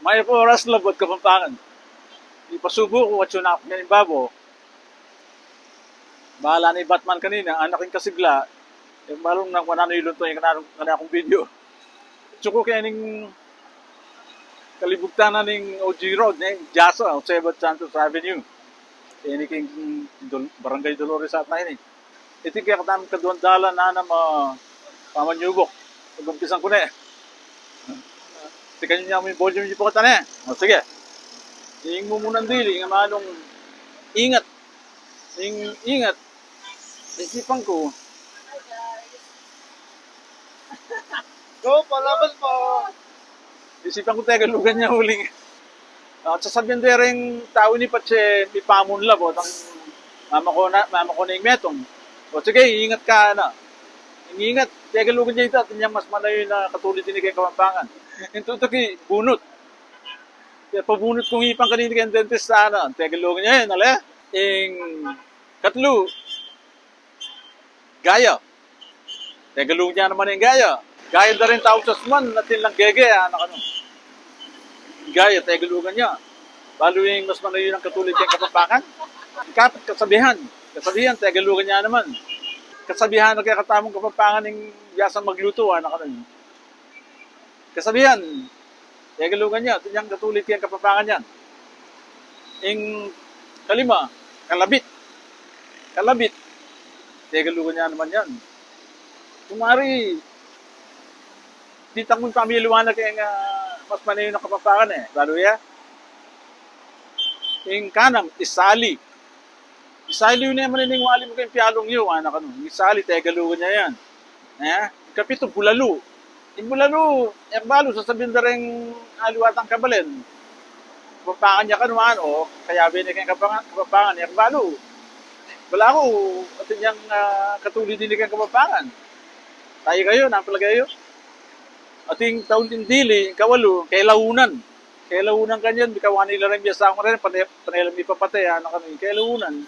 May po oras labot Kapampangan. Ipasubo ko at sunak ng babo. Bahala ni Batman kanina, anaking kasigla. Yung malong nang kanano yung lunto yung kanakong video. Tsuko kaya ning kalibugtan na ning OG Road, ning Jasa, Joseba Santos Avenue. Ini king Barangay Dolores at na ini. Iti kaya katamang kaduandala na na pamanyubok. Pag-umpisan ko na eh. Tika nyo niya mo yung volume niyo po kata na eh. O sige. Hing mo munang dili, nga manong ingat. Ingat. Isipan ko. Go, palaban po! Isipan ko tayo galugan niya huling. At sasabihin din rin tao ni Patse, may pamunlab o tang mama ko na yung metong. O sige, ingat ka na. Ingat, tayo galugan niya ito at niyang mas malayo na katulad din kay Kapampangan. Ito ki, bunot. Kaya pabunot kong ipang kanina kay dentist sana. Tayo galugan niya yun, ala. Katlo, gaya. Tayo galugan niya naman yung gaya. Gaya na rin tao sa suman, natin lang gege, anak ano. Gaya, tayo galugan niya. Balo yung mas malayo ng katulad kay Kapampangan. Kapit kasabihan. Kasabihan, tayo galugan niya naman. Kasabihan na kaya katamong Kapampangan ng yasang magluto, anak ano. Kasabihan, tayo galugan niya. Ito niyang katulad kay Kapampangan yan. Kalima, kalabit. Kalabit. Tayo galugan niya naman yan. Kumari, di tangong pamiliwanag kaya nga mas manayon ng Kapampangan eh. Lalo ya. Kanang, isali. Isali yun naman niningwali mo kayong piyalong yun, anak ano. Isali, tayo galugan niya yan. Kapito, bulalo. Bulalo, balo, sasabihin na rin aliwatang kabalen. Kapampangan niya kanuan, o kaya binigyan Kapampangan, balo. Wala ko, at niyang katulid din kang Kapampangan. Tayo kayo, napala kayo. Ating taon din dili, kawalo, kay launan. Kay launan kanyan, bikawan nila rin biya sa akong rin, panayalam ipapatay, anak kami, kay launan.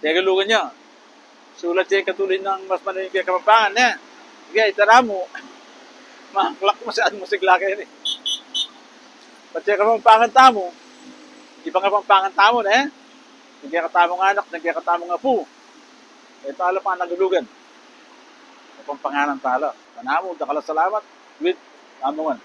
Kaya galugan niya. Sulat siya katulid ng mas manayin kay Kapampangan, eh. Sige, itara mo. Maklak mo sa sigla kayo, eh. Pati Kapampangan tamo, ibang Kapampangan tamo, eh. Nagkakatamong anak, nagkakatamong apo. Eh, tala pa nagulugan. Kapampangan ang tala. Tanamo, dakala salamat. With tamongan.